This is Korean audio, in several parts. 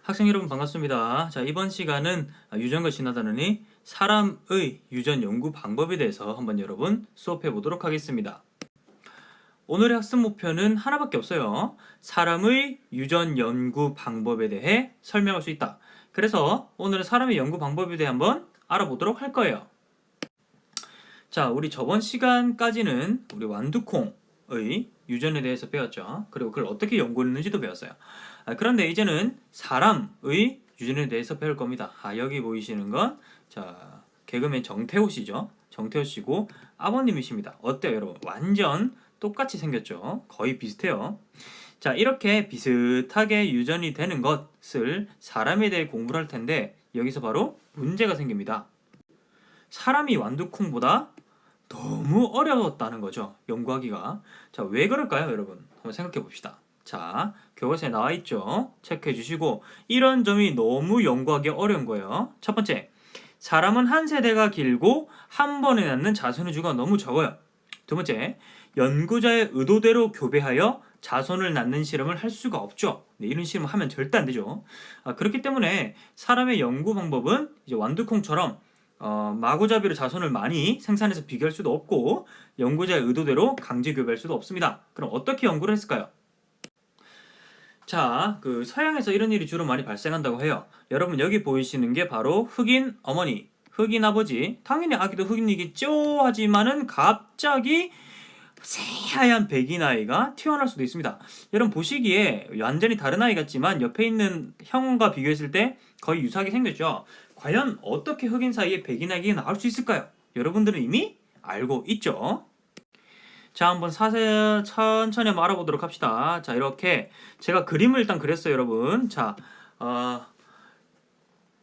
학생 여러분 반갑습니다. 자, 이번 시간은 유전과 진화다느니 사람의 유전 연구 방법에 대해서 한번 여러분 수업해 보도록 하겠습니다. 오늘의 학습 목표는 하나밖에 없어요. 사람의 유전 연구 방법에 대해 설명할 수 있다. 그래서 오늘은 사람의 연구 방법에 대해 한번 알아보도록 할 거예요. 자, 우리 저번 시간까지는 우리 완두콩의 유전에 대해서 배웠죠. 그리고 그걸 어떻게 연구했는지도 배웠어요. 그런데 이제는 사람의 유전에 대해서 배울 겁니다. 여기 보이시는 건 자, 개그맨 정태호 씨죠. 정태호 씨고 아버님이십니다. 어때요, 여러분? 완전 똑같이 생겼죠. 거의 비슷해요. 자, 이렇게 비슷하게 유전이 되는 것을 사람에 대해 공부를 할 텐데 여기서 바로 문제가 생깁니다. 사람이 완두콩보다 너무 어려웠다는 거죠. 연구하기가. 자, 왜 그럴까요, 여러분? 한번 생각해 봅시다. 자, 교과서에 나와 있죠. 체크해 주시고 이런 점이 너무 연구하기 어려운 거예요. 첫 번째, 사람은 한 세대가 길고 한 번에 낳는 자손의 주가 너무 적어요. 두 번째, 연구자의 의도대로 교배하여 자손을 낳는 실험을 할 수가 없죠. 네, 이런 실험을 하면 절대 안 되죠. 그렇기 때문에 사람의 연구 방법은 이제 완두콩처럼 마구잡이로 자손을 많이 생산해서 비교할 수도 없고 연구자의 의도대로 강제 교배할 수도 없습니다. 그럼 어떻게 연구를 했을까요? 자, 그 서양에서 이런 일이 주로 많이 발생한다고 해요. 여러분 여기 보이시는 게 바로 흑인 어머니, 흑인 아버지. 당연히 아기도 흑인이겠죠. 하지만은 갑자기 새하얀 백인 아이가 튀어나올 수도 있습니다. 여러분 보시기에 완전히 다른 아이 같지만 옆에 있는 형과 비교했을 때 거의 유사하게 생겼죠. 과연 어떻게 흑인 사이에 백인 아기가 나올 수 있을까요? 여러분들은 이미 알고 있죠. 자, 한번 천천히 한번 알아보도록 합시다. 자, 이렇게 제가 그림을 일단 그렸어요, 여러분. 자,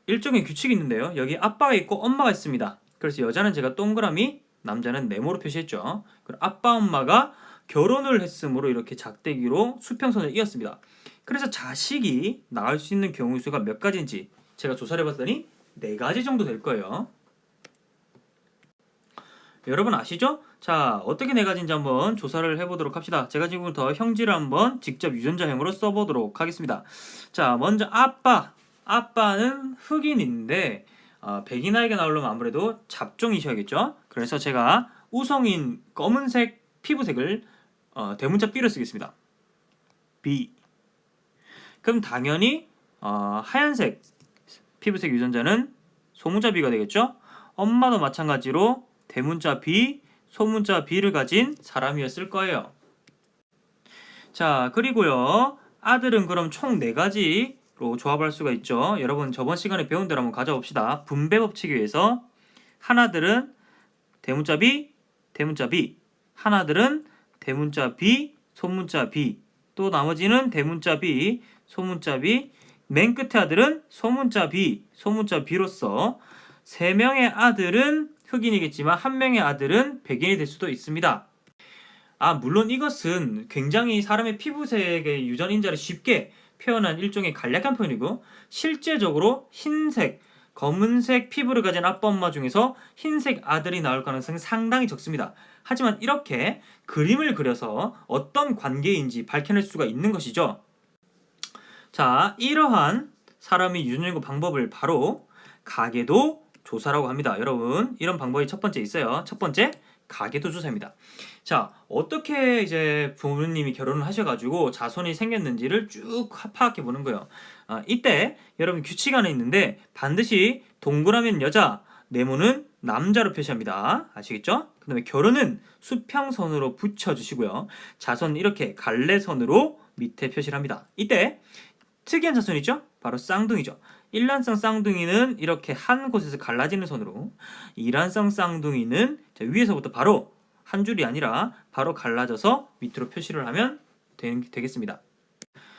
일종의 규칙이 있는데요. 여기 아빠가 있고 엄마가 있습니다. 그래서 여자는 제가 동그라미, 남자는 네모로 표시했죠. 그리고 아빠, 엄마가 결혼을 했으므로 이렇게 작대기로 수평선을 이었습니다. 그래서 자식이 낳을 수 있는 경우 수가 몇 가지인지 제가 조사를 해봤더니 4가지 정도 될 거예요. 여러분 아시죠? 자, 어떻게 4가지인지 한번 조사를 해보도록 합시다. 제가 지금부터 형질을 한번 직접 유전자형으로 써보도록 하겠습니다. 자, 먼저 아빠는 흑인인데 백인 아이가 나오려면 아무래도 잡종이셔야겠죠? 그래서 제가 우성인 검은색 피부색을 대문자 B로 쓰겠습니다. B. 그럼 당연히 하얀색 피부색 유전자는 소문자 B가 되겠죠? 엄마도 마찬가지로 대문자 B, 소문자 B를 가진 사람이었을 거예요. 자, 그리고요. 아들은 그럼 총 4가지로 조합할 수가 있죠. 여러분 저번 시간에 배운 대로 한번 가져봅시다. 분배 법칙에 의해서 하나들은 대문자 B, 대문자 B, 하나들은 대문자 B, 소문자 B, 또 나머지는 대문자 B, 소문자 B, 맨 끝에 아들은 소문자 B, 소문자 B로서 3명의 아들은 흑인이겠지만 1명의 아들은 백인이 될 수도 있습니다. 물론 이것은 굉장히 사람의 피부색의 유전인자를 쉽게 표현한 일종의 간략한 표현이고 실제적으로 흰색, 검은색 피부를 가진 아빠 엄마 중에서 흰색 아들이 나올 가능성이 상당히 적습니다. 하지만 이렇게 그림을 그려서 어떤 관계인지 밝혀낼 수가 있는 것이죠. 자, 이러한 사람의 유전 연구 방법을 바로 가계도 조사라고 합니다. 여러분, 이런 방법이 첫 번째 있어요. 첫 번째, 가계도 조사입니다. 자, 어떻게 이제 부모님이 결혼을 하셔가지고 자손이 생겼는지를 쭉 파악해 보는 거예요. 이때 여러분 규칙 하나 있는데 반드시 동그라미는 여자, 네모는 남자로 표시합니다. 아시겠죠? 그 다음에 결혼은 수평선으로 붙여주시고요. 자손 이렇게 갈래선으로 밑에 표시를 합니다. 이때 특이한 자손 있죠? 바로 쌍둥이죠. 일란성 쌍둥이는 이렇게 한 곳에서 갈라지는 선으로, 이란성 쌍둥이는 위에서부터 바로 한 줄이 아니라 바로 갈라져서 밑으로 표시를 하면 되겠습니다.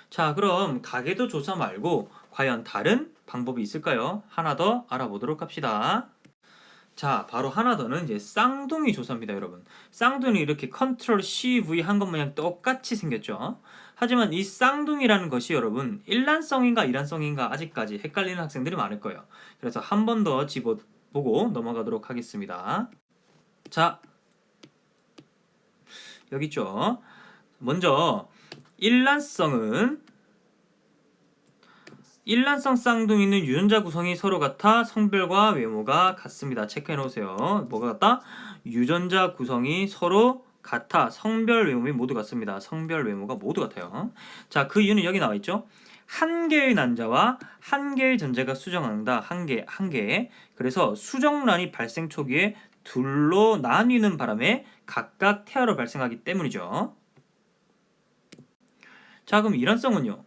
자, 그럼 가계도 조사 말고 과연 다른 방법이 있을까요? 하나 더 알아보도록 합시다. 자, 바로 하나 더는 이제 쌍둥이 조사입니다, 여러분. 쌍둥이 이렇게 컨트롤 CV 한 것 마냥 똑같이 생겼죠. 하지만 이 쌍둥이라는 것이 여러분 일란성인가 이란성인가 아직까지 헷갈리는 학생들이 많을 거예요. 그래서 한 번 더 집어보고 넘어가도록 하겠습니다. 자, 여기 있죠. 먼저 일란성은 일란성 쌍둥이는 유전자 구성이 서로 같아 성별과 외모가 같습니다. 체크해 놓으세요. 뭐가 같다? 유전자 구성이 서로 같아 성별 외모이 모두 같습니다. 성별 외모가 모두 같아요. 자, 그 이유는 여기 나와 있죠. 한 개의 난자와 한 개의 전자가 수정한다. 한 개. 그래서 수정란이 발생 초기에 둘로 나뉘는 바람에 각각 태아로 발생하기 때문이죠. 자, 그럼 일란성은요?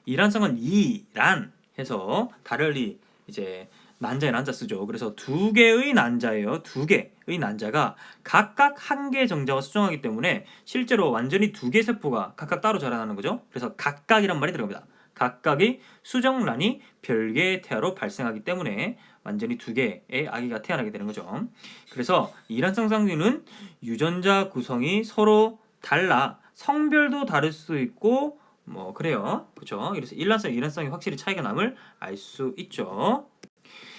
일란성은 이란 해서 달열리 이제 난자의 난자 쓰죠. 그래서 두 개의 난자예요. 두 개의 난자가 각각 한 개의 정자와 수정하기 때문에 실제로 완전히 두 개의 세포가 각각 따로 자라나는 거죠. 그래서 각각이란 말이 들어갑니다. 각각의 수정란이 별개의 태아로 발생하기 때문에 완전히 두 개의 아기가 태어나게 되는 거죠. 그래서 일란성 쌍둥이는 유전자 구성이 서로 달라 성별도 다를 수 있고 뭐 그래요. 그렇죠? 그래서 일란성, 일란성이 확실히 차이가 남을 알 수 있죠.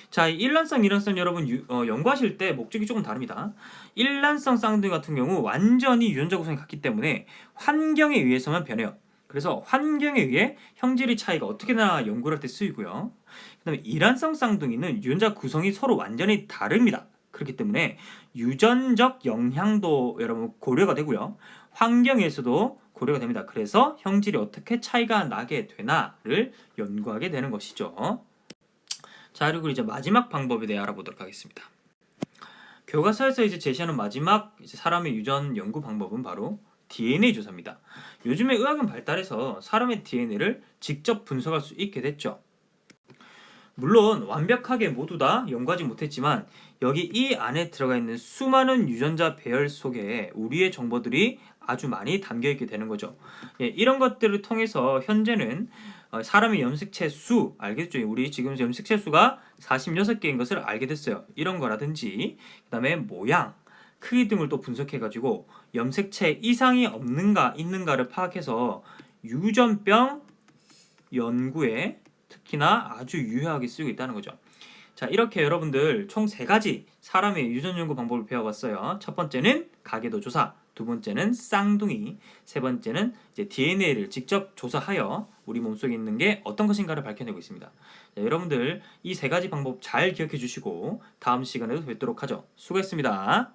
자, 이 일란성, 일란성 여러분 연구하실 때 목적이 조금 다릅니다. 일란성 쌍둥이 같은 경우 완전히 유전자 구성이 같기 때문에 환경에 의해서만 변해요. 그래서 환경에 의해 형질의 차이가 어떻게나 연구를 할 때 쓰이고요. 그다음에 일란성 쌍둥이는 유전자 구성이 서로 완전히 다릅니다. 그렇기 때문에 유전적 영향도 여러분 고려가 되고요. 환경에서도 고려가 됩니다. 그래서 형질이 어떻게 차이가 나게 되나를 연구하게 되는 것이죠. 자, 그리고 이제 마지막 방법에 대해 알아보도록 하겠습니다. 교과서에서 이제 제시하는 마지막 이제 사람의 유전 연구 방법은 바로 DNA 조사입니다. 요즘에 의학은 발달해서 사람의 DNA를 직접 분석할 수 있게 됐죠. 물론 완벽하게 모두 다 연구하지 못했지만 여기 이 안에 들어가 있는 수많은 유전자 배열 속에 우리의 정보들이 아주 많이 담겨 있게 되는 거죠. 예, 이런 것들을 통해서 현재는 사람의 염색체 수 알겠죠? 우리 지금 염색체 수가 46개인 것을 알게 됐어요. 이런 거라든지 그다음에 모양, 크기 등을 또 분석해 가지고 염색체 이상이 없는가 있는가를 파악해서 유전병 연구에 특히나 아주 유효하게 쓰이고 있다는 거죠. 자, 이렇게 여러분들 총 3가지 사람의 유전 연구 방법을 배워봤어요. 첫 번째는 가계도 조사, 두 번째는 쌍둥이, 세 번째는 이제 DNA를 직접 조사하여 우리 몸속에 있는 게 어떤 것인가를 밝혀내고 있습니다. 자, 여러분들 이 3가지 방법 잘 기억해 주시고 다음 시간에도 뵙도록 하죠. 수고했습니다.